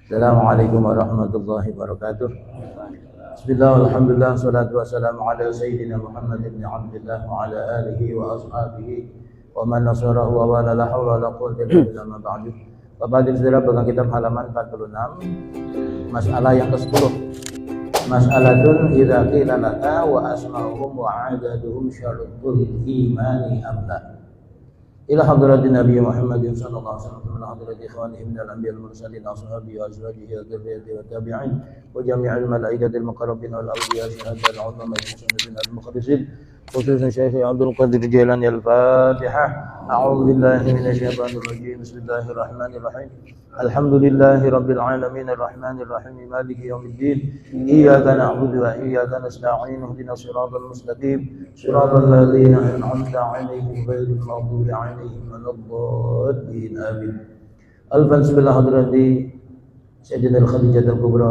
Assalamualaikum warahmatullahi wabarakatuh. Bismillah, alhamdulillah, salatu wassalamu ala sayyidina Muhammad ibn Abdullah wa ala alihi wa ashabihi wa man nasarahu wa wala la hawla wa la quwwata illa billah ma ba'du. Bapak dan Saudara, pegang kitab halaman 46, masalah yang ke-10. Mas'alatun idza qila laka wa asma'uhum wa 'adaduhum syartul imani amla. Ila hadratin Nabi Muhammad sallallahu alaihi wasallam wa hadrati ikhwanihi min al-anbiya al-mursalin ashabihi wa azwajihi wa dhurriyyatihi wa tabi'in wa jami'il malaikati al-muqarrabin wal awliya syuhada al-ulama al-muslimin al-muqaddisin khususan Syekh Abdul Qadir Jailani al-Fatihah. A'udzu billahi minasy syaithanir rajim. Bismillahirrahmanirrahim. Alhamdulillahi rabbil alamin arrahmanir rahim maliki yaumiddin. Iyyaka na'budu wa iyyaka nasta'in ihdinas siratal mustaqim siratal ladzina an'amta 'alaihim ghairil maghdubi 'alaihim waladdallin. Amin. Alfan billah hadrati Sayyidatul Khadijah al-Kubra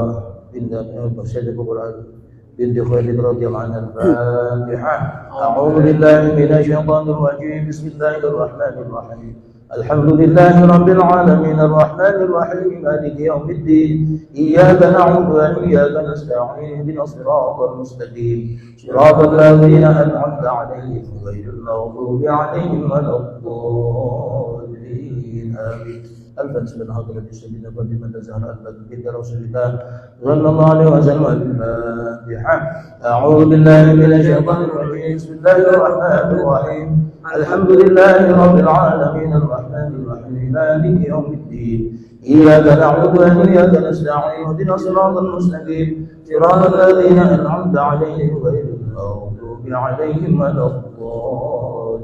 binti Sayyidatul Kubra binti Khalid radhiyallahu anha. Al-Fatihah. A'udzu billahi minasy syaithanir rajim. Bismillahirrahmanir rahim. Alhamdulillahi rabbil alamin arrahmanir rahim maliki yaumiddin. Iyyaka na'budu wa iyyaka nasta'in ihdinas siratal mustaqim siratal ladzina an'amta 'alaihim ghairil maghdubi 'alaihim waladdallin. Amin. Alfan billah hadrati sayyidina Fatimah az-Zahra binti Rasulillah sallallahu alaihi wasallam. Al-Fatihah. A'udzu billahi minasy syaithanir rajim. Bismillahir rahmanir rahim. Alhamdulillahi rabbil alamin arrahmanir rahim maliki yaumiddin. Iyyaka na'budu wa iyyaka nasta'in ihdinas siratal mustaqim siratal ladzina an'amta 'alaihim ghairil maghdubi 'alaihim waladdallin.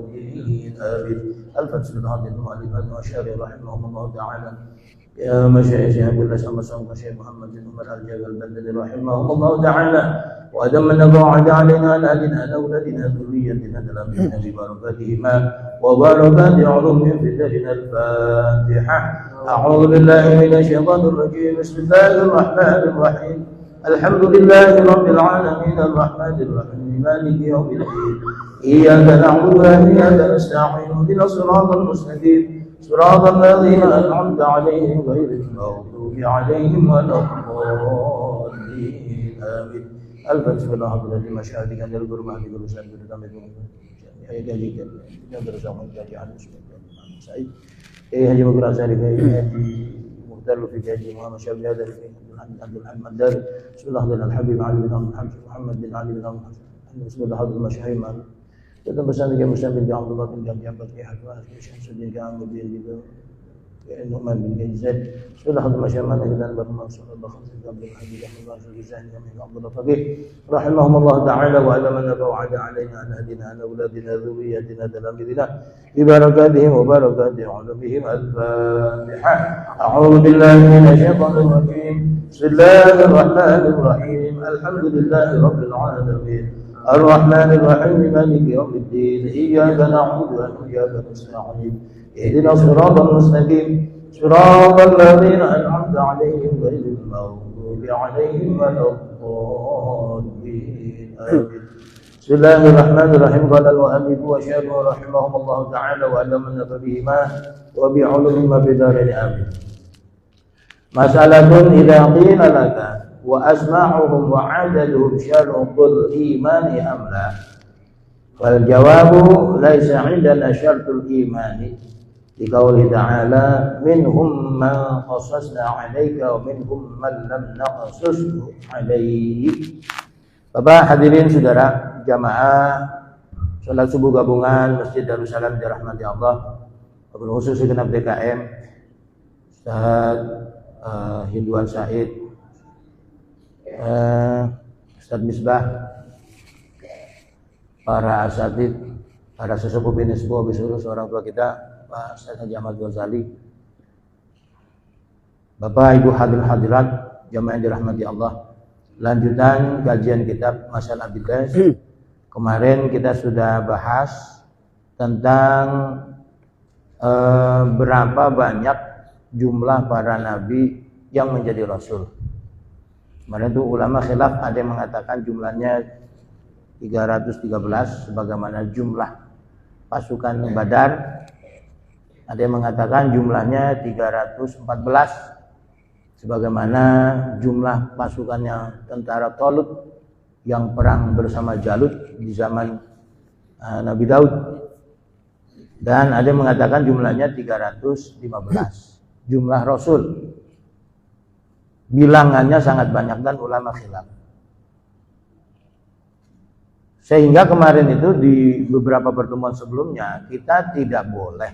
Amin. الفتح بالهادي المؤلفات والشارع رحمهم الله تعالى يا مشايخ ابو الاسلام وشيخ محمد بن عمر الجابر البلدي رحمهم الله تعالى وادمنا وعد علينا لنا اولادنا ذريتنا تلاميذنا ببركاتهما وبركات علومهم في دارنا. الفاتحه. اعوذ بالله من الشيطان الرجيم. بسم الله الرحمن الرحيم. الحمد لله رب العالمين الرحمن الرحيم مالك يوم الدين. إياك نعبد وإياك نستعين اهدنا الصراط المستقيم صراط الذين أنعمت عليهم غير المغضوب عليهم ولا الضالين. آمين. الفتح بالله الذي مشاهدك أن القرب هذه الرسالة بالتمام هي جايك yang bersama jadi Anies Said Haji Mughra Syarif Haji Muhtar Lufi Haji Muhammad Syabli Hadar Abdul Hamid Dar Bismillah bin Al-Habib Ali bin Muhammad bin Ali bin Bismillah Abdul Mashahim kita bersama dengan Muslim bin Abdullah bin Jami'ah Bakri Hadwa Syamsuddin Ka'am bin Nu'man bin Zaid Bismillah Abdul Mashahim dan Bapak Rasulullah bin Abdul Habib Abdullah bin Zaid bin Abdullah Faqih rahimahumullah ta'ala wa alamana wa'ada alaina an hadina an auladina dhurriyyatina talamidina bi barakatihim wa barakati ulumihim. Al-Fatihah. A'udzu billahi minasy syaithanir rajim. Bismillahir rahmanir rahim. Alhamdulillahi rabbil alamin الرحمن الرحيم مالك يوم الدين. إياك نعبد وإياك نستعين اهدنا الصراط المستقيم صراط الذين أنعمت عليهم غير المغضوب عليهم ولا الضالين. آمين. بسم الله الرحمن الرحيم. قال المؤلف وشهده رحمهم الله تعالى وعلمنا بهما وبعلومهما في دارين. آمين. مسألة إذا قيل لك وأسماعهم وعددهم شرط الإيمان أم لا؟ والجواب ليس عندنا شرط الإيمان لقوله تعالى منهم من قصصنا عليك ومنهم من لم نقصصه عليك. Bapak hadirin saudara jamaah salat subuh gabungan Masjid Darussalam dirahmati Allah, wabil khusus segenap DKM Ustaz Hinduan Said, Ustaz Misbah, para asatid, para sesepuh bin sepuh bisurus orang tua kita, Pak Ustaz Haji Ahmad Ghazali, Bapak Ibu hadirat jamaah yang dirahmati Allah. Lanjutan kajian kitab Masalah Bidas. Kemarin kita sudah bahas tentang berapa banyak jumlah para nabi yang menjadi rasul. Kemarin itu ulama khilaf, ada yang mengatakan jumlahnya 313 sebagaimana jumlah pasukan Badar. Ada yang mengatakan jumlahnya 314 sebagaimana jumlah pasukannya tentara Talut yang perang bersama Jalut di zaman Nabi Daud. Dan ada yang mengatakan jumlahnya 315. Jumlah Rasul bilangannya sangat banyak dan ulama khilaf. Sehingga kemarin itu di beberapa pertemuan sebelumnya kita tidak boleh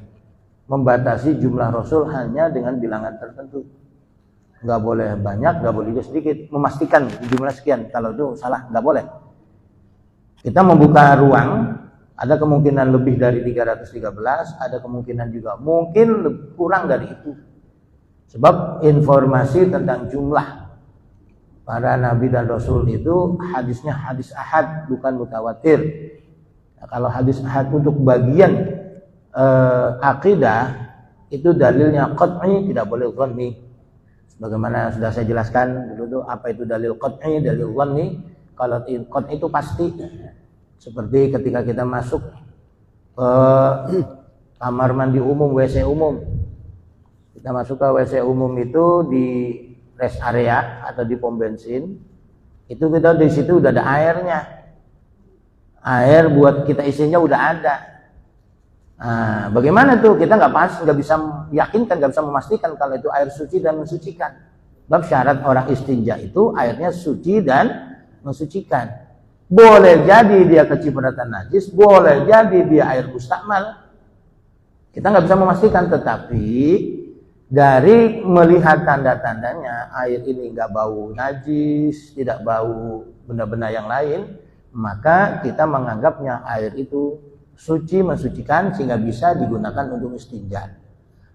membatasi jumlah Rasul hanya dengan bilangan tertentu. Nggak boleh banyak, nggak boleh juga sedikit. Memastikan jumlah sekian, kalau itu salah, nggak boleh. Kita membuka ruang, ada kemungkinan lebih dari 313, ada kemungkinan juga mungkin kurang dari itu. Sebab informasi tentang jumlah para nabi dan rasul itu hadisnya hadis ahad, bukan mutawatir. Nah, kalau hadis ahad untuk bagian akidah itu dalilnya qat'i, tidak boleh dhanni. Sebagaimana sudah saya jelaskan dulu tuh apa itu dalil qat'i, dalil dhanni. Kalau qat'i itu pasti. Seperti ketika kita masuk ke kamar mandi umum, WC umum. Kita masuk ke WC umum itu di rest area atau di pom bensin. Itu kita di situ udah ada airnya. Air buat kita isinya udah ada. Nah, bagaimana tuh kita nggak bisa meyakinkan, nggak bisa memastikan kalau itu air suci dan mensucikan. Sebab syarat orang istinja itu airnya suci dan mensucikan. Boleh jadi dia kecipratan najis, boleh jadi dia air mustakmal. Kita nggak bisa memastikan, tetapi dari melihat tanda-tandanya air ini nggak bau najis, tidak bau benda-benda yang lain, maka kita menganggapnya air itu suci, mensucikan, sehingga bisa digunakan untuk istinja.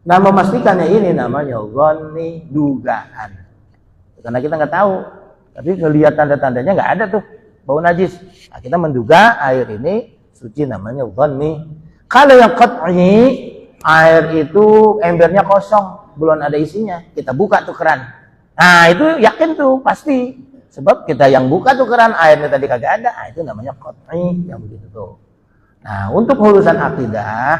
Nah, memastikannya ini namanya dhanni, dugaan. Karena kita nggak tahu, tapi ngelihat tanda-tandanya nggak ada tuh bau najis. Nah, kita menduga air ini suci, namanya dhanni. Kalau yang qat'i, air itu embernya kosong, belum ada isinya, kita buka tuh keran. Nah, itu yakin tuh pasti. Sebab kita yang buka tuh keran, airnya tadi kagak ada. Nah, itu namanya qat'i, yang begitu tuh. Nah, untuk urusan akidah,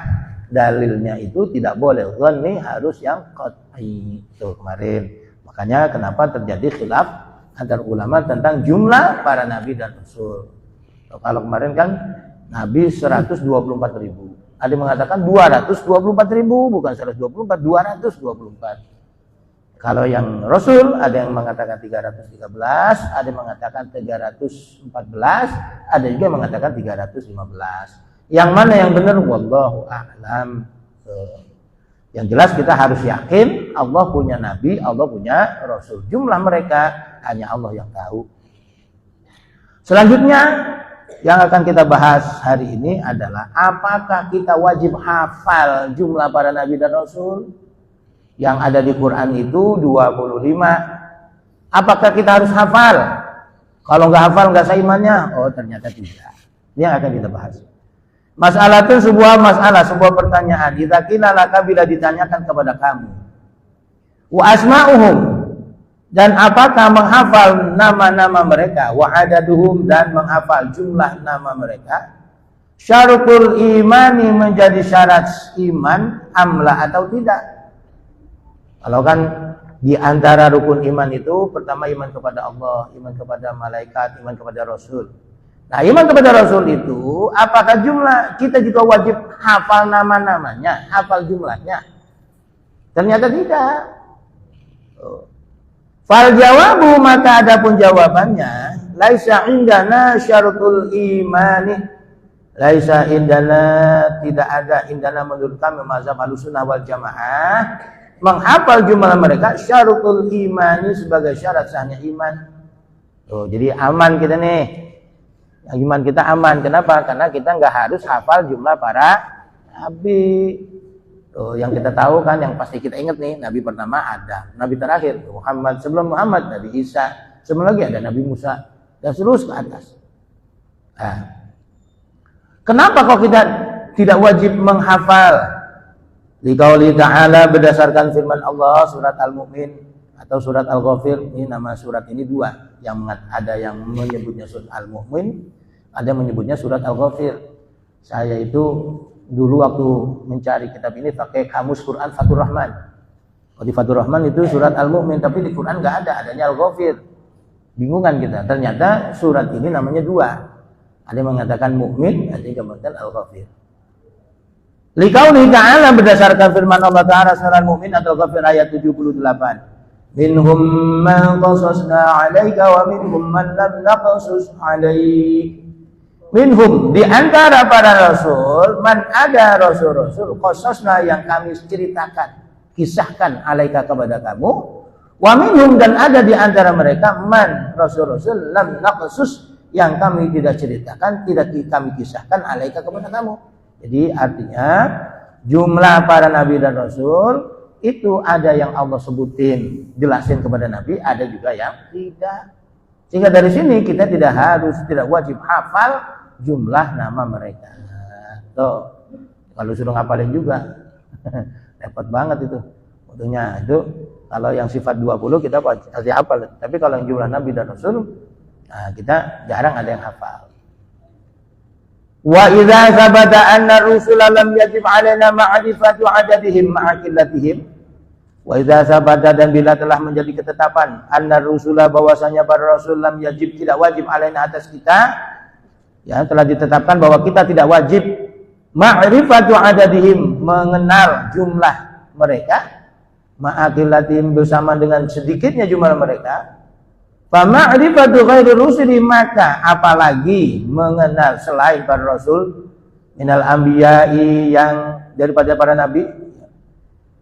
dalilnya itu tidak boleh dhanni, harus yang qat'i. Itu kemarin. Makanya kenapa terjadi khilaf antar ulama tentang jumlah para nabi dan rasul. Kalau kemarin kan nabi 124.000. Ada yang mengatakan 224.000, bukan 124, 224. Kalau yang rasul ada yang mengatakan 313, ada yang mengatakan 314, ada juga yang mengatakan 315. Yang mana yang benar? Wallahu a'lam. Yang jelas kita harus yakin Allah punya nabi, Allah punya rasul. Jumlah mereka hanya Allah yang tahu. Selanjutnya yang akan kita bahas hari ini adalah apakah kita wajib hafal jumlah para nabi dan rasul? Yang ada di Quran itu 25. Apakah kita harus hafal? Kalau nggak hafal nggak sah imannya? Oh, ternyata tidak. Ini yang akan kita bahas. Masalah itu sebuah pertanyaan. Idza qila laka, bila ditanyakan kepada kamu. Wa asma'uhum, dan apakah menghafal nama-nama mereka, wa adaduhum, dan menghafal jumlah nama mereka, syaratul imani, menjadi syarat iman, amla atau tidak. Kalau kan di antara rukun iman itu pertama iman kepada Allah, iman kepada malaikat, iman kepada rasul. Nah, iman kepada rasul itu apakah jumlah kita juga wajib hafal nama-namanya, hafal jumlahnya? Ternyata tidak. Fal jawabu, maka adapun jawabannya, laisa indana syaratul imani. Laisa indana, tidak ada indana menurut kami mazhab Ahlussunnah wal Jamaah menghafal jumlah mereka syaratul imani sebagai syarat sahnya iman. Tuh, jadi aman kita nih. Iman kita aman. Kenapa? Karena kita nggak harus hafal jumlah para nabi. Tuh, yang kita tahu kan, yang pasti kita ingat nih, nabi pertama Adam, nabi terakhir Muhammad, sebelum Muhammad Nabi Isa, sebelum lagi ada Nabi Musa, dan terus ke atas. Nah, kenapa kok kita tidak wajib menghafal? Liqauli ta'ala, berdasarkan firman Allah surat Al-Mu'min atau surat Al-Ghafir. Ini nama surat ini dua, yang ada yang menyebutnya surat Al-Mu'min, ada yang menyebutnya surat Al-Ghafir. Saya itu dulu waktu mencari kitab ini pakai Kamus Quran Fathur Rahman. Qadifatur Rahman itu surat Al-Mu'min, tapi di Quran nggak ada, adanya Al-Ghafir. Bingungan kita. Ternyata surat ini namanya dua. Ada yang mengatakan Mu'min, ada yang mengatakan Al-Ghafir. Liqauli ta'ala, berdasarkan firman Allah Ta'ala surat Mu'min atau Ghafir ayat 78. Minhum man qasasna 'alaika wa minhum man lam naqsus 'alaik. Minhum, di antara para rasul, man ada rasul-rasul qasasna yang kami ceritakan, kisahkan 'alaika kepada kamu, wa minhum, dan ada di antara mereka man rasul-rasul lam naqsus yang kami tidak ceritakan, tidak kami kisahkan 'alaika kepada kamu. Jadi artinya jumlah para nabi dan rasul itu ada yang Allah sebutin, jelasin kepada Nabi, ada juga yang tidak. Sehingga dari sini kita tidak wajib hafal jumlah nama mereka. Tuh, kalau suruh ngapalin juga repot banget itu. Untungnya itu kalau yang sifat 20 kita pasti hafal. Tapi kalau yang jumlah Nabi dan Rasul, nah, kita jarang ada yang hafal. Wa idza sabata anna rusula lam yajib alaina ma'rifatu adadihim ma'aqillatihim. Wa idza sabata, dan bila telah menjadi ketetapan anna rusula, bahwasanya para rasul lam yajib, tidak wajib alaina atas kita, ya telah ditetapkan bahwa kita tidak wajib ma'rifatu adadihim, mengenal jumlah mereka, ma'aqillatihim, bersama dengan sedikitnya jumlah mereka. Fa ma'rifatu ghairi rusuli, maka apalagi mengenal selain para rasul, minal anbiya'i, yang daripada para nabi,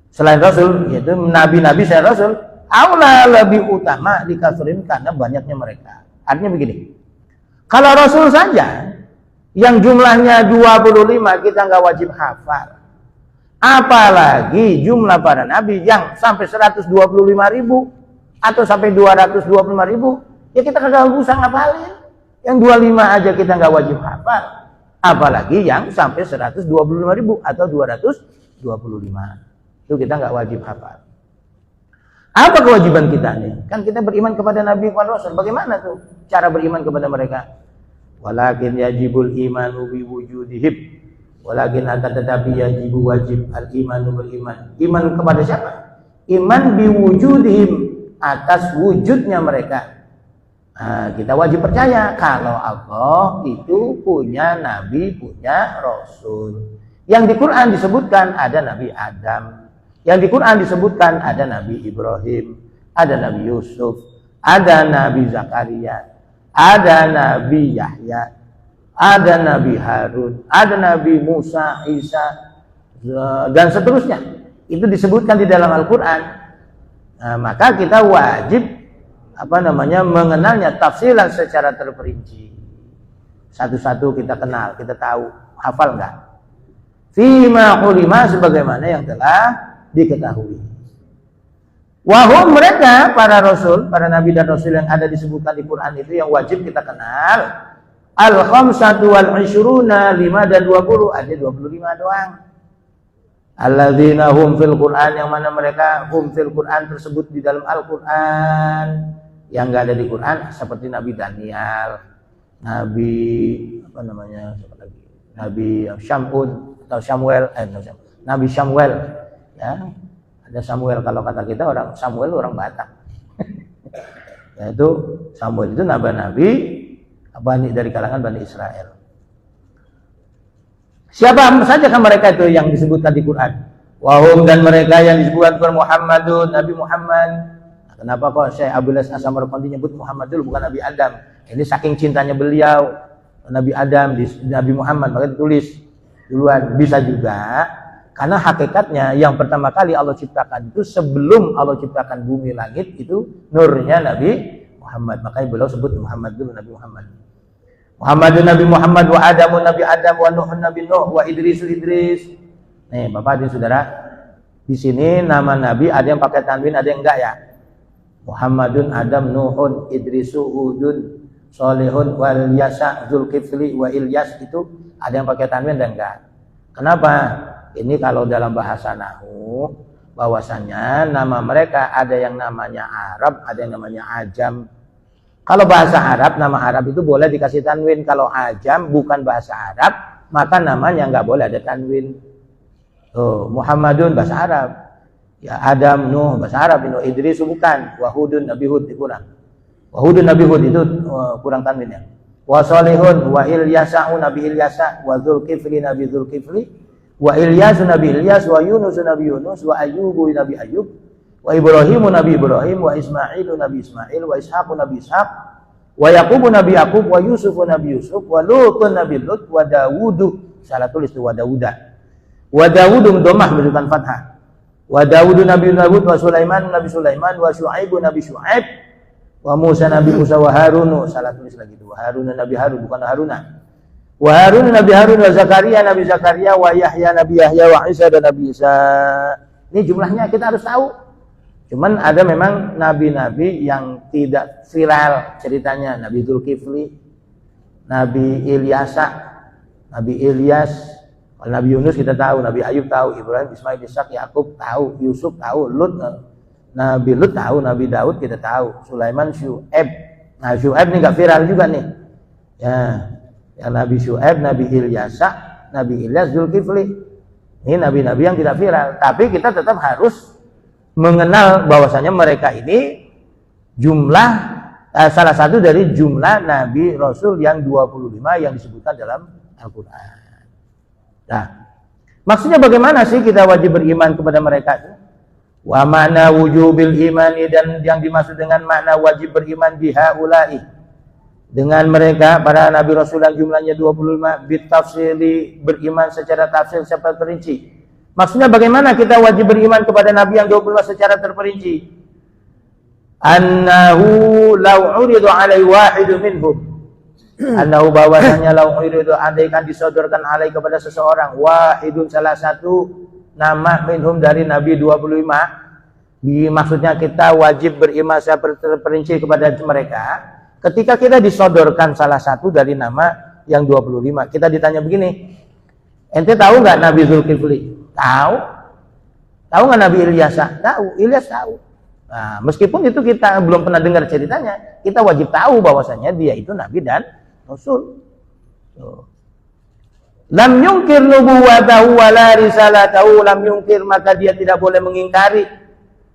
selain rasul, yaitu nabi-nabi selain rasul, aula, lebih utama dikasurin karena banyaknya mereka. Artinya begini, kalau rasul saja yang jumlahnya 25 kita nggak wajib hafal, apalagi jumlah para nabi yang sampai 125.000 atau sampai 225.000, ya kita kagak usah ngapalin. Yang 25 aja kita nggak wajib hafal, apalagi yang sampai 125.000 atau 225, itu kita nggak wajib hafal. Apa kewajiban kita nih? Kan kita beriman kepada Nabi dan Rasul. Bagaimana tuh cara beriman kepada mereka? Walakin yajibul imanu bi wujudihim. Walakin tetapi yajibu, wajib al imanu, beriman. Iman kepada siapa? Iman bi wujudihim, atas wujudnya mereka. Nah, kita wajib percaya kalau Allah itu punya nabi, punya rasul. Yang di Quran disebutkan ada Nabi Adam, yang di Quran disebutkan ada Nabi Ibrahim, ada Nabi Yusuf, ada Nabi Zakaria, ada Nabi Yahya, ada Nabi Harun, ada Nabi Musa, Isa, dan seterusnya. Itu disebutkan di dalam Al-Quran. Nah, maka kita wajib mengenalnya tafsiran secara terperinci. Satu-satu kita kenal, kita tahu, hafal enggak? Fima ulima, sebagaimana yang telah diketahui. Wahum, mereka para rasul, para nabi dan rasul yang ada disebutkan di Quran itu yang wajib kita kenal. Al-khamsatu wal 'ishruna, 5 dan 20, ada 25 doang. Alladzina hum fil Quran, yang mana mereka hum fil Quran tersebut di dalam Al-Quran, yang enggak ada di Quran, seperti Nabi Daniel, Nabi Nabi Syamud atau Samuel, Nabi Samuel, ya. Ada Samuel, kalau kata kita orang Samuel orang Batak. Yaitu Samuel itu nabi-nabi dari kalangan Bani Israel. Siapa saja kan mereka itu yang disebutkan di Quran? Wahum, dan mereka yang disebutkan Muhammadun, Nabi Muhammad. Nah, kenapa kok Syekh Abdul Aziz As-Samarqandi nyebut Muhammad dulu, bukan Nabi Adam? Ini saking cintanya beliau Nabi Adam, Nabi Muhammad, maka ditulis duluan. Bisa juga karena hakikatnya yang pertama kali Allah ciptakan itu, sebelum Allah ciptakan bumi langit, itu nurnya Nabi Muhammad, makanya beliau sebut Muhammad dulu, Nabi Muhammad. Muhammadun Nabi Muhammad, wa Adamun Nabi Adam, wa Nuhun Nabi Nuh, wa Idrisul Idris. Nih Bapak dan Saudara, di sini nama Nabi ada yang pakai tanwin, ada yang enggak ya. Muhammadun, Adam, Nuhun, Idrisu, Hudun, Solehun, wal Yasa, Zulkifli, wa Ilyas, itu ada yang pakai tanwin dan enggak. Kenapa? Ini kalau dalam bahasa Nahwu, bahwasannya nama mereka ada yang namanya Arab, ada yang namanya Ajam. Kalau bahasa Arab, nama Arab itu boleh dikasih tanwin. Kalau Ajam bukan bahasa Arab, maka namanya nggak boleh ada tanwin. Tuh, Muhammadun bahasa Arab. Ya Adam, Nuh bahasa Arab, Nuh, Idris bukan, wa Hudun, Nabi Hud kurang. Wa Hudun, Nabi Hud itu kurang tanwinnya. Wa Salihun, wa Ilyasa'u, Nabi Ilyasa, wa Dzulkifli, Nabi Dzulkifli, wa Ilyasu, Nabi Ilyas, wa Yunus, Nabi Yunus, wa Ayyubu, Nabi Ayyub, wa Ibrahimu, Nabi Ibrahim, wa Ismailu, Nabi Ismail, wa Ishaqu, Nabi Ishaq, wa Yaqubu, Nabi Yaqub, wa Yusufu, Nabi Yusuf, wa Lutun, Nabi Lut, wa Dawudu, salah tulis itu wa Dawuda, wa Dawudu domah menunjukkan fathah, wa Dawudu, Nabi Dawud, wa Sulaiman, Nabi Sulaiman, wa Syu'aibu, Nabi Syu'aib, wa Musa, Nabi Musa, wa Harun, salah tulis lagi itu, wa Harun, Nabi Harun, bukan Haruna, wa Harun, Nabi Harun, wa Zakaria, Nabi Zakaria, wa Yahya, Nabi Yahya, wa Isa, dan Nabi Isa. Ini jumlahnya kita harus tahu. Cuman ada memang nabi-nabi yang tidak viral ceritanya. Nabi Dzulkifli, Nabi Ilyasa, Nabi Ilyas, Nabi Yunus kita tahu, Nabi Ayub tahu, Ibrahim, Ismail, Ishaq, Yakub tahu, Yusuf tahu, Lut, Nabi Lut tahu, Nabi Daud kita tahu, Sulaiman, Syu'aib. Nah Syu'aib ini nggak viral juga nih. Ya Nabi Syu'aib, Nabi Ilyasa, Nabi Ilyas, Dzulkifli. Ini nabi-nabi yang tidak viral. Tapi kita tetap harus mengenal bahwasanya mereka ini jumlah salah satu dari jumlah Nabi Rasul yang 25 yang disebutkan dalam Al-Quran. Nah, maksudnya bagaimana sih kita wajib beriman kepada mereka itu? Wa makna wujubil imani, dan yang dimaksud dengan makna wajib beriman bihaula'i, dengan mereka para Nabi Rasul yang jumlahnya 25, bitafsili, beriman secara tafsir secara terperinci. Maksudnya bagaimana kita wajib beriman kepada Nabi yang 25 secara terperinci? Annahu law uridu alai wahidu minhum. Annahu bahwasanya law uridu andaikan disodorkan alai kepada seseorang, wahidun salah satu nama minhum dari Nabi 25. Maksudnya kita wajib beriman secara terperinci kepada mereka. Ketika kita disodorkan salah satu dari nama yang 25, kita ditanya begini, ente tahu nggak Nabi Dzulkifli? Tahu. Tahu nggak Nabi Ilyasa? Tahu. Ilyas tahu. Nah, meskipun itu kita belum pernah dengar ceritanya, kita wajib tahu bahwasanya dia itu Nabi dan Rasul. Lam yungkir nubuwatahu wala risalatahu, lam yungkir, maka dia tidak boleh mengingkari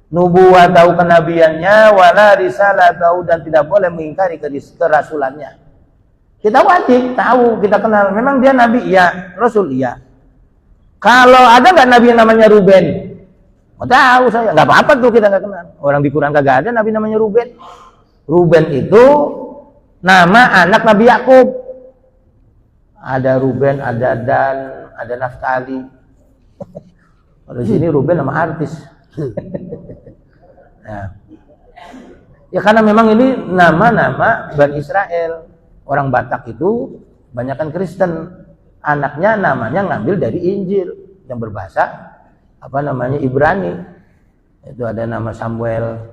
nubuwatahu, kenabiannya, wala risalatahu, dan tidak boleh mengingkari kerasulannya. Kita wajib tahu, kita kenal. Memang dia Nabi, iya. Rasul, iya. Kalau ada nggak Nabi yang namanya Ruben? Mau tahu saya, nggak apa-apa tuh kita nggak kenal. Orang di Quran kagak ada Nabi namanya Ruben. Ruben itu nama anak Nabi Yakub. Ada Ruben, ada Dan, ada Naftali. Kalau di sini Ruben nama artis. Nah. Ya karena memang ini nama-nama Bani Israel. Orang Batak itu banyakkan Kristen. Anaknya namanya ngambil dari Injil yang berbahasa Ibrani. Itu ada nama Samuel.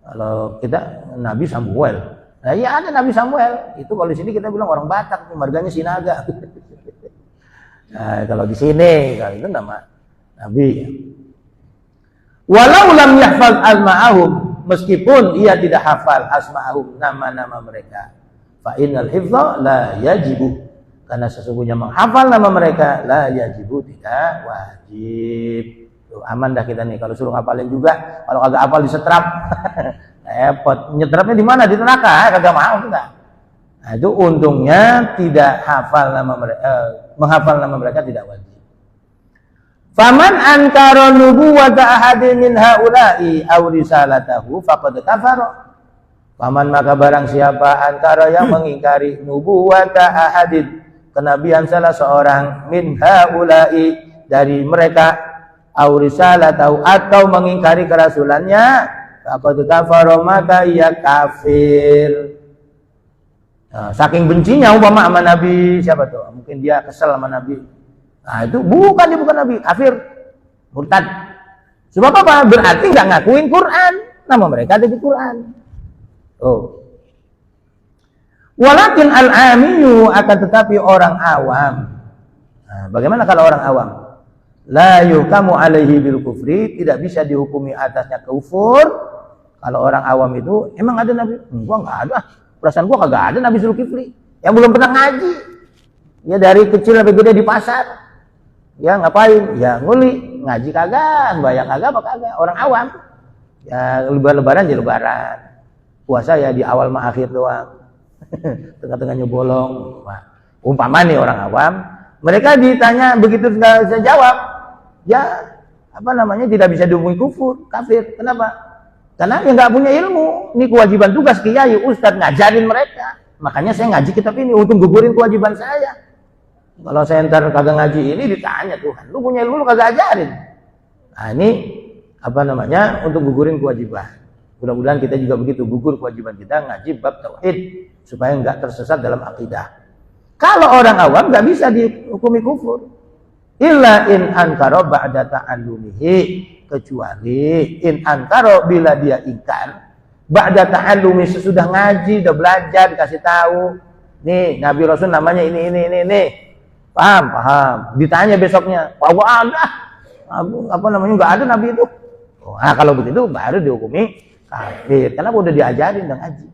Kalau kita Nabi Samuel. Nah, iya ada Nabi Samuel. Itu kalau di sini kita bilang orang Batak, marganya Sinaga. Nah, kalau di sini kalau itu nama Nabi. Walau lam yahfaz asma'ahum, meskipun ia tidak hafal asma'ahum, nama-nama mereka. Fa innal hifdha la yajibu, karena sesungguhnya menghafal nama mereka la yajibu, tidak wajib. Tuh, aman dah kita nih kalau suruh ngapalin juga, kalau kagak hafal disetrap. Repot. Nyetrapnya di mana? Di neraka, kagak mau enggak. Nah, itu untungnya tidak hafal nama mereka, menghafal nama mereka tidak wajib. Faman ankara nubuwata ahadin min haula'i aw risalatahu faqad kafara. Faman, maka barang siapa ankara yang mengingkari nubuwata ahadin, kenabian salah seorang, min haula'i dari mereka, aw risalatahu atau mengingkari kerasulannya, faqad kafara, maka ia kafir. Nah, saking bencinya umpama sama Nabi siapa tuh? Mungkin dia kesel sama Nabi. Nah, itu dia bukan Nabi, kafir, murtad. Sebab apa? Berarti nggak ngakuin Quran. Nama mereka ada di Quran. Oh. Walakin al-amiyu, akan tetapi orang awam. Nah, bagaimana kalau orang awam? La yukamu alaihi bil kufri, tidak bisa dihukumi atasnya kufur. Kalau orang awam itu, emang ada Nabi? Gua nggak ada. Perasaan gua kagak ada Nabi Dzulkifli. Yang belum pernah ngaji. Ya dari kecil sampai gede di pasar. Ya ngapain? Ya nguli. ngaji kagak, bayang kagak apa kagak, orang awam. Ya lebaran ya lebaran. Puasa ya di awal sama akhir doang. Tengah-tengahnya bolong. Wah, umpama nih orang awam, mereka ditanya begitu nggak bisa jawab, ya apa namanya tidak bisa dihukumi kufur, kafir. Kenapa? Karena yang nggak punya ilmu. Ini kewajiban tugas kiai, ustadz ngajarin mereka. Makanya saya ngaji kitab ini untuk gugurin kewajiban saya. Kalau saya ntar kagak ngaji ini ditanya Tuhan, lu punya ilmu lu kagak ajarin. Nah ini apa namanya untuk gugurin kewajiban. Mudah-mudahan kita juga begitu, gugur kewajiban kita ngaji bab tauhid supaya nggak tersesat dalam akidah. Kalau orang awam nggak bisa dihukumi kufur. Illa in ankara ba'da ta'allumihi, kecuali in ankara bila dia ingkar ba'da ta'allumi, sesudah ngaji, udah belajar, dikasih tahu. Nih, Nabi Rasul namanya ini. Paham. Ditanya besoknya, "Wah, ada. Apa namanya enggak ada Nabi itu." Nah, kalau begitu baru dihukumi kafir. Karena udah diajarin dan ngaji.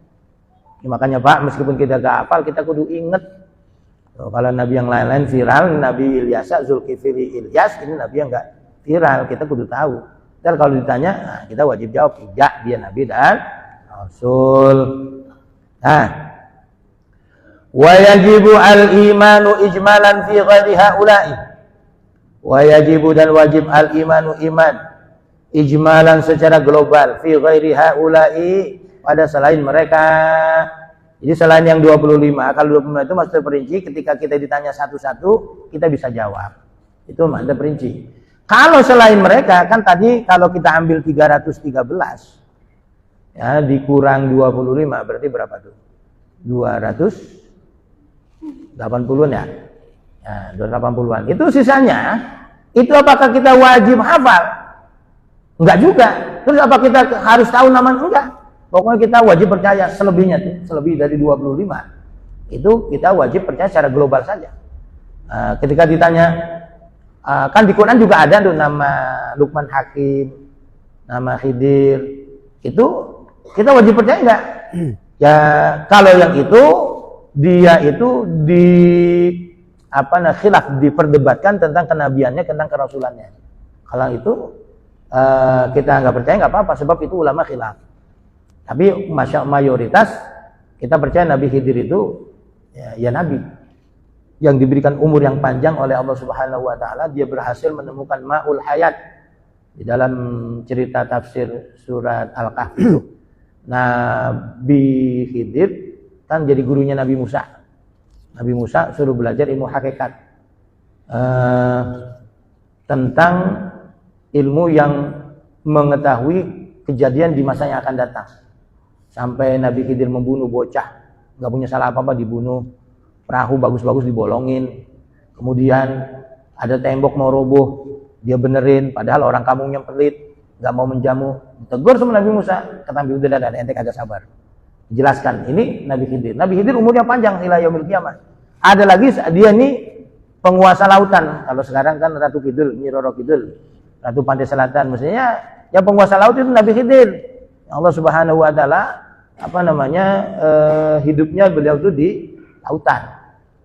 Ya, makanya Pak, meskipun kita gak hafal, kita kudu inget. Kalau Nabi yang lain-lain viral, Nabi Ilyas, Zulkifli Ilyas, ini Nabi yang gak viral, kita kudu tahu. Dan kalau ditanya, nah, kita wajib jawab, tidak, dia Nabi dan Rasul. Nah, wa yajibu al-imanu ijmalan fi ghairi haula'i. Wa yajibu dan wajib al-imanu iman ijmalan secara global fi ghairi haula'i, pada selain mereka. Jadi selain yang 25, kalau 25 itu maksud perinci, ketika kita ditanya satu-satu kita bisa jawab. Itu maksud perinci. Kalau selain mereka kan tadi kalau kita ambil 313 ya dikurang 25 berarti berapa tuh? 280-an ya. Ya, 280-an. Itu sisanya itu apakah kita wajib hafal? Enggak juga. Terus apa kita harus tahu namanya? Enggak. Pokoknya kita wajib percaya selebihnya tuh, selebih dari 25. Itu kita wajib percaya secara global saja. Ketika ditanya kan di Quran juga ada tuh nama Luqman Hakim, nama Khidir. Itu kita wajib percaya enggak? Ya kalau yang itu dia itu di khilaf, diperdebatkan tentang kenabiannya, tentang kerasulannya. Kalau itu kita nggak percaya nggak apa-apa, sebab itu ulama khilaf. Tapi mayoritas kita percaya Nabi Khidir itu ya Nabi yang diberikan umur yang panjang oleh Allah Subhanahu wa taala. Dia berhasil menemukan ma'ul hayat di dalam cerita tafsir surat Al-Kahfi itu. Nabi Khidir kan jadi gurunya Nabi Musa. Nabi Musa suruh belajar ilmu hakikat tentang ilmu yang mengetahui kejadian di masa yang akan datang. Sampai Nabi Khidir membunuh bocah, nggak punya salah apa-apa, dibunuh. Perahu bagus-bagus dibolongin. Kemudian ada tembok mau roboh, dia benerin. Padahal orang kampungnya pelit, nggak mau menjamu. Tegur sama Nabi Musa, kata Nabi udah ada ente kagak sabar. Jelaskan, ini Nabi Khidir. Nabi Khidir umurnya panjang ila yaumil qiyamah. Ada lagi dia nih penguasa lautan. Kalau sekarang kan Ratu Kidul, Nyi Roro Kidul, Ratu Pantai Selatan. Maksudnya yang penguasa laut itu Nabi Khidir. Allah Subhanahu wa taala hidupnya beliau itu di lautan.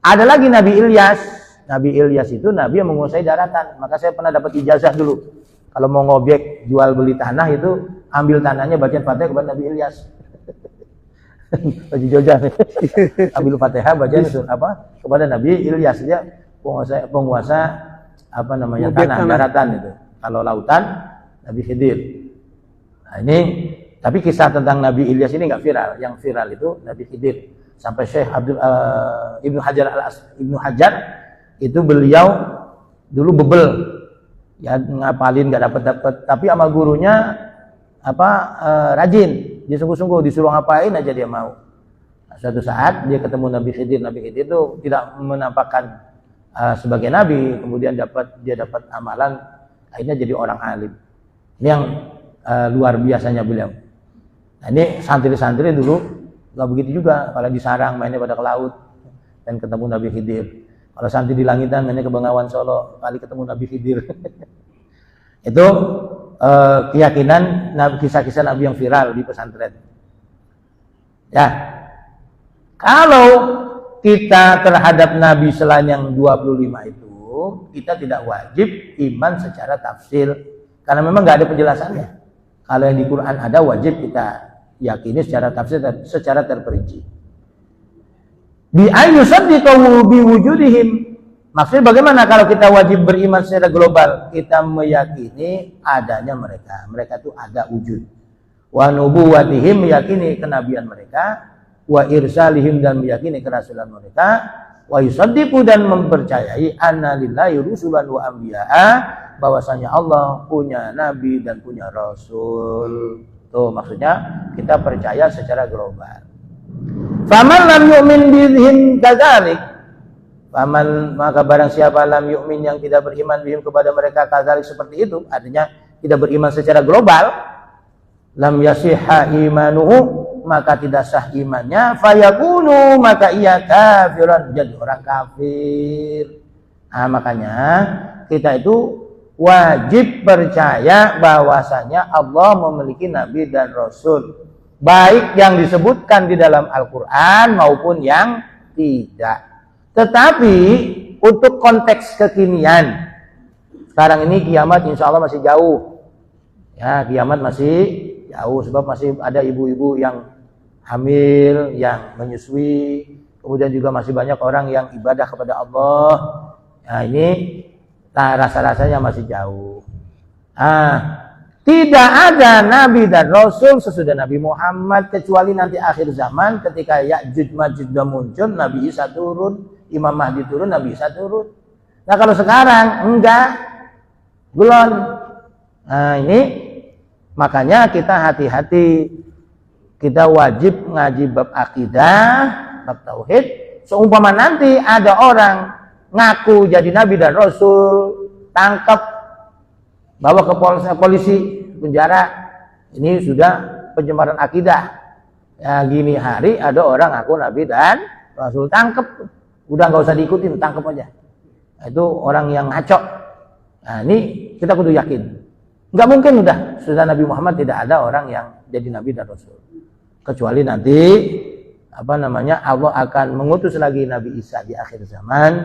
Ada lagi Nabi Ilyas. Nabi Ilyas itu nabi yang menguasai daratan. Maka saya pernah dapat ijazah dulu. Kalau mau ngobjek jual beli tanah itu ambil tanahnya, bacain Fatihah kepada Nabi Ilyas. Baju Jogja nih. Ambil Fatihah bacain itu kepada Nabi Ilyas, dia penguasa tanah daratan itu. Kalau lautan Nabi Khidir. Nah, ini tapi kisah tentang Nabi Ilyas ini nggak viral. Yang viral itu Nabi Khidir. Sampai Syekh Ibnu Hajar itu beliau dulu bebel, ya ngapalin nggak dapat. Tapi sama gurunya rajin. Dia sungguh-sungguh disuruh ngapain aja dia mau. Nah, suatu saat dia ketemu Nabi Khidir. Nabi Khidir itu tidak menampakkan sebagai nabi, kemudian dia dapat amalan, akhirnya jadi orang alim. Ini yang luar biasanya beliau. Nah, ini santri-santri dulu nggak begitu juga. Kalau di sarang mainnya pada ke laut dan ketemu Nabi Khidir. Kalau santri di langitan mainnya ke Bengawan Solo, kali ketemu Nabi Khidir. Itu keyakinan kisah-kisah Nabi yang viral di pesantren. Ya, kalau kita terhadap Nabi selain yang 25 itu, itu kita tidak wajib iman secara tafsir karena memang nggak ada penjelasannya. Kalau yang di Quran ada wajib kita yakini secara tafsir secara terperinci. Bi ayyusaddiqu bi wujudihim. Maksudnya bagaimana kalau kita wajib beriman secara global? Kita meyakini adanya mereka. Mereka itu ada wujud. Wa nubuwatihim, meyakini kenabian mereka. Wa irsalihim, dan meyakini kerasulan mereka. Wa yusaddiqu, dan mempercayai anna lillahi rusulan wa anbiya'a, bahwasanya Allah punya nabi dan punya rasul. Tuh maksudnya kita percaya secara global. Faman lam yu'min bihim kadzalik, faman, maka barang siapa lam yu'min, yang tidak beriman bihim kepada mereka kadzalik seperti itu, artinya tidak beriman secara global, lam yasihha imanuhu, maka tidak sah imannya, fayakunu, maka ia kafiran, jadi orang kafir. Nah, makanya kita itu wajib percaya bahwasanya Allah memiliki nabi dan rasul, baik yang disebutkan di dalam Al-Quran maupun yang tidak. Tetapi untuk konteks kekinian, sekarang ini kiamat insya Allah masih jauh. Ya, kiamat masih jauh sebab masih ada ibu-ibu yang hamil, yang menyusui, kemudian juga masih banyak orang yang ibadah kepada Allah. Nah, ini rasa-rasanya masih jauh. Tidak ada nabi dan rasul sesudah Nabi Muhammad kecuali nanti akhir zaman ketika Ya'juj Ma'juj sudah muncul, Nabi Isa turun, Imam Mahdi turun, Nabi Isa turun. Nah kalau sekarang enggak, belum. Nah ini makanya kita hati-hati, kita wajib ngaji bab akidah, bab tauhid. Seumpama nanti ada orang ngaku jadi nabi dan rasul, tangkap, bawa ke polisi, penjara, ini sudah pencemaran akidah. Ya, gini hari ada orang aku nabi dan rasul, tangkep, udah nggak usah diikutin, tangkep aja. Itu orang yang ngaco. Nah ini kita kudu yakin, nggak mungkin sudah Nabi Muhammad tidak ada orang yang jadi nabi dan rasul, kecuali nanti Allah akan mengutus lagi Nabi Isa di akhir zaman,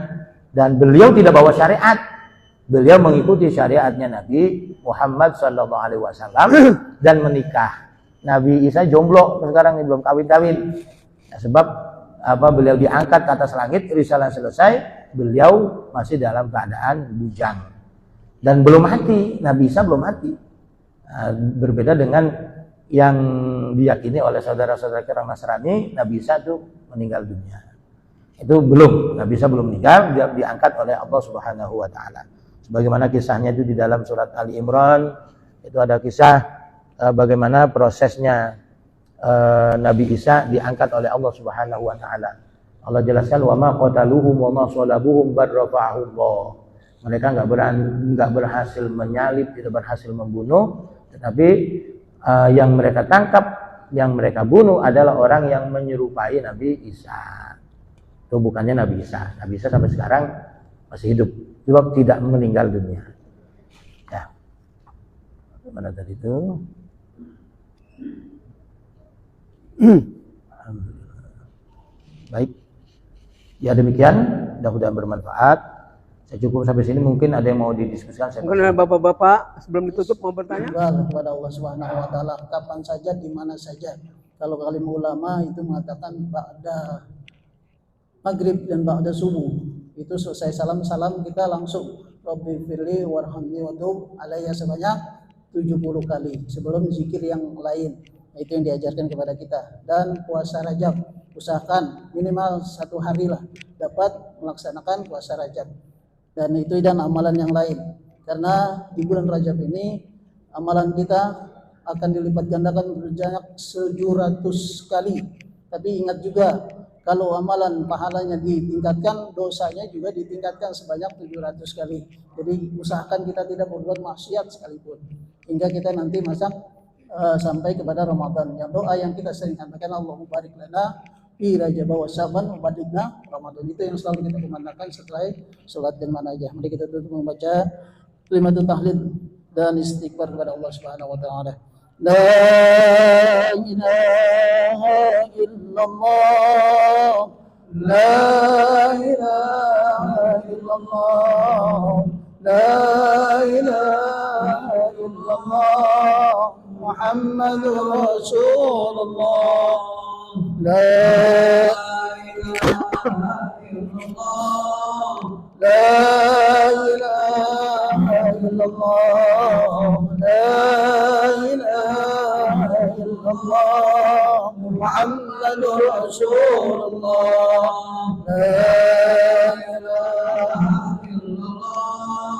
dan beliau tidak bawa syariat. Beliau mengikuti syariatnya Nabi Muhammad SAW dan menikah. Nabi Isa jomblo sekarang ini, belum kawin-kawin. Ya, sebab beliau diangkat ke atas langit, risalah selesai, beliau masih dalam keadaan bujang dan belum mati. Nabi Isa belum mati. Berbeda dengan yang diyakini oleh saudara-saudara kira Nasrani, Nabi Isa itu meninggal dunia. Itu belum, Nabi Isa belum meninggal, dia diangkat oleh Allah Subhanahu wa taala. Sebagaimana kisahnya itu di dalam surat Ali Imran, itu ada kisah bagaimana prosesnya Nabi Isa diangkat oleh Allah Subhanahu wa taala. Allah jelaskan, wa ma qataluhum wa ma salabuhum bal rafa'ahullah. Mereka enggak berhasil menyalib, tidak berhasil membunuh, tetapi yang mereka tangkap, yang mereka bunuh adalah orang yang menyerupai Nabi Isa. Itu bukannya Nabi Isa. Nabi Isa sampai sekarang masih hidup, sebab tidak meninggal dunia. Ya. Mana tadi itu? Baik. Ya demikian, mudah-mudahan bermanfaat. Saya cukup sampai sini, mungkin ada yang mau didiskusikan. Mungkin ada bapak-bapak sebelum ditutup mau bertanya? Kepada Allah Subhanahu wa taala, kapan saja, di mana saja. Kalau kalim ulama itu mengatakan ba'da maghrib dan ba'da subuh. Itu selesai salam kita langsung Rabbi firli warhamni wadub alayya sebanyak 70 kali sebelum zikir yang lain. Itu yang diajarkan kepada kita. Dan puasa Rajab, usahakan minimal 1 hari lah dapat melaksanakan puasa Rajab. Dan itu dan amalan yang lain. Karena di bulan Rajab ini amalan kita akan dilipat gandakan berbanyak 700 kali. Tapi ingat juga, kalau amalan pahalanya ditingkatkan, dosanya juga ditingkatkan sebanyak 700 kali. Jadi usahakan kita tidak berbuat maksiat sekalipun, hingga kita nanti sampai kepada Ramadan. Yang doa yang kita sering katakan, Allahumma barik lana fi Rajab wa Sya'ban wa baligna Ramadan. Itu yang selalu kita kumandangkan setelah salat dan manajah. Mari kita tutup membaca kalimat tahlil dan istighfar kepada Allah Subhanahu wa taala. La ilaha illallah لا إله إلا الله لا إله إلا الله محمد رسول الله لا إله إلا الله لا إله إلا الله محمد رسول الله لا إله إلا الله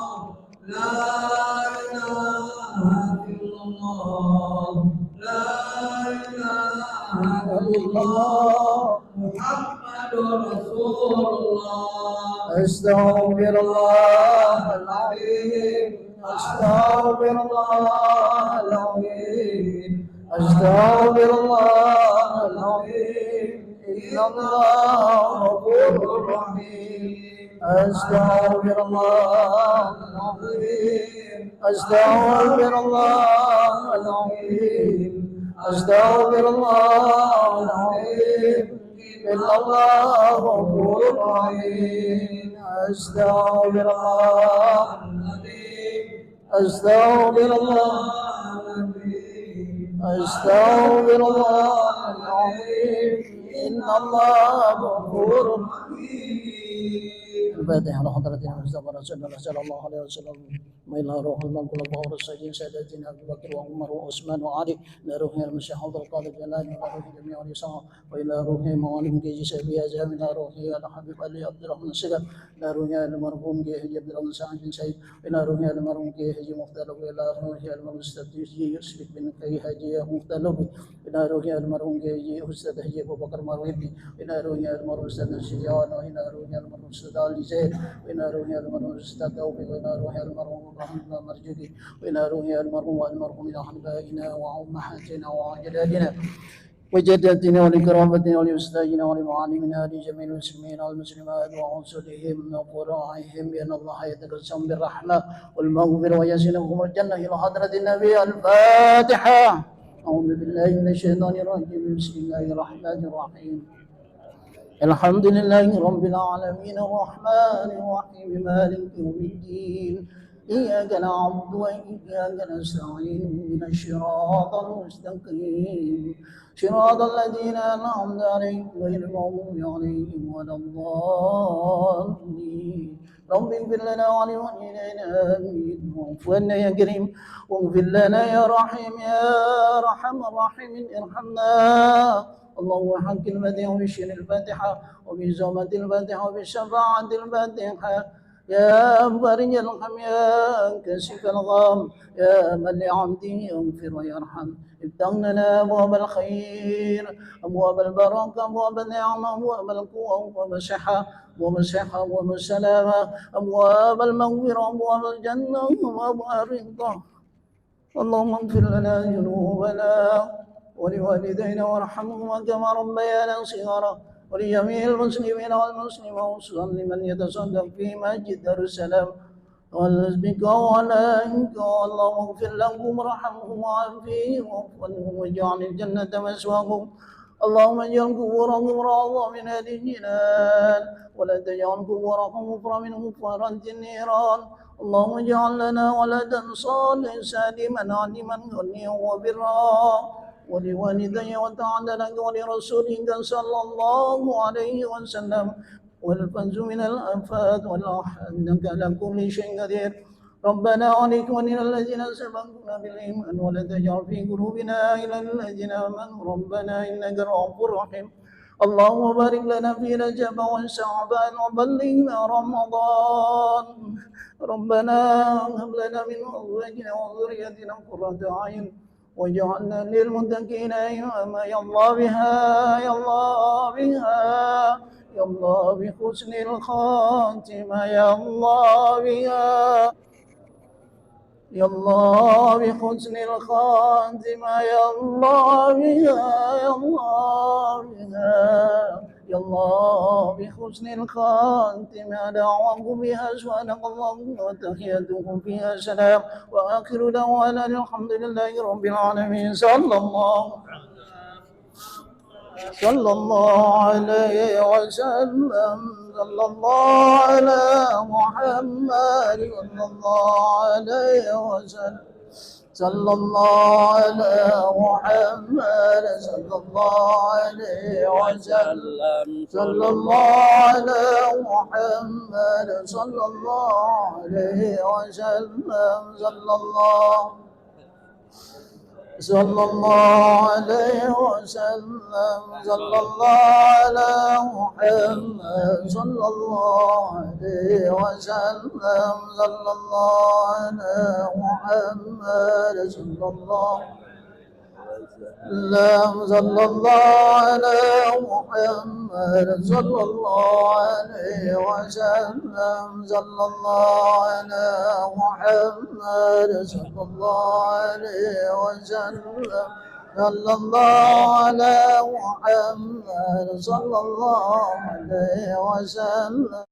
لا إله إلا الله لا إله إلا الله محمد رسول الله أستغفر الله العظيم أستغفر الله العظيم أستغفر الله العظيم إن الله غفور رحيم أستغفر الله العظيم أستغفر الله العظيم أستغفر الله العظيم إن الله غفور رحيم أستغفر الله العظيم أستغفر الله العظيم أستغفر الله العظيم إن الله غفور رحيم. الفاتحة على حضرة المصطفى رسول الله صلى الله عليه وسلم وإلى روح المنقول وهو السجين سادتنا أبي بكر وعمر وعثمان وعلي إلى روح المسيح عبد القادر جلال وإلى روح جميع الإسلام وإلى روح موالهم كي سبي أزام إلى روح الحبيب علي عبد الرحمن السجن إلى روح المرحوم كي عبد الرحمن سعد بن سعيد إلى روح المرحوم كي حجي مختلف إلى روح المستدرس يسلك بن كي حجي مختلف إلى روح المرحوم كي أستاذ حجي أبو بكر مروي إلى روح المرحوم أستاذ الشجاع وإلى روح المرحوم أستاذ علي زيد وإلى روح المرحوم أستاذ توفيق وإلى روح المرحوم رحمة مرجدي وإلى روح المرحوم والمرحوم إلى أحبائنا وأمهاتنا وأجدادنا وجدتنا ولكرامتنا ولأستاذنا ولمعلمنا لجميع المسلمين والمسلمات وعنصرهم وفراعهم بأن الله يتقسم بالرحمة والمغفرة ويسلمهم الجنة إلى حضرة النبي. الفاتحة. أعوذ بالله من الشيطان الرجيم بسم الله الرحمن الرحيم الحمد لله رب العالمين الرحمن الرحيم مالك يوم الدين إياك نعبد وإياك نستعين اهدنا الصراط المستقيم صراط الذين أنعمت عليهم غير المغضوب عليهم ولا الضالين. رب اغفر لنا ولوالدينا آمين واعف عنا يا كريم واغفر لنا يا رحيم يا أرحم الراحمين ارحمنا. اللهم حق المديح وبشر الفاتحة وبزومة الفاتحة وبشفاعة الفاتحة يا فرج الغم يا كاشف الغم يا من لعبده يغفر ويرحم. افتح لنا أبواب الخير أبواب البركة أبواب النعمة أبواب القوة أبواب الصحة أبواب الصحة أبواب السلامة أبواب المغفرة أبواب الجنة أبواب الرضا. اللهم اغفر لنا ذنوبنا ولوالدينا وارحمهما كما ربيانا صغارا ولجميع المسلمين والمسلمات وصلى لمن يتصدق في مسجد دار السلام والبك وعليك. اللهم اغفر لهم وارحمهم وعافهم واغفرهم واجعل الجنة مسواهم. اللهم اجعل قبورهم روضة من أهل الجنان ولا تجعل قبورهم غفرا من غفرات النيران. اللهم اجعل لنا ولدا صالحا سالما علما غنيا وبرا ولوالدي وتعالى لك ولرسولك صلى الله عليه وسلم والفوز من الآفات والأحد إنك على كل شيء قدير. ربنا عليك ولنا الذين سبقونا بالإيمان ولا تجعل في قلوبنا إلا الذين آمنوا ربنا إنك رؤوف رحيم. اللهم بارك لنا في رجب وشعبان وبلغنا رمضان. ربنا هب لنا من أزواجنا وذريتنا قرة أعين واجعلنا للمتقين إماما. يا الله بها يا الله بها يا الله بحسن الخاتمة يا الله بها يا الله بحسن الخاتمة يا الله بها يا الله بها يا الله بحسن الخاتمة دعوهم بها سبحانك اللهم وتحيتهم فيها سلام وآخر دعوانا الحمد لله رب العالمين. صلى الله صلى الله عليه وسلم صلى الله على محمد صلى الله عليه وسلم صلى الله على محمد صلى الله عليه وسلم صلى الله على محمد صلى الله عليه وسلم صلى الله عليه وسلم صلى الله على محمد صلى الله عليه وسلم صلى الله على محمد صلى الله صلى الله على محمد صلى الله عليه وسلم صلى الله على محمد صلى الله عليه وسلم صلى الله على محمد صلى الله عليه وسلم.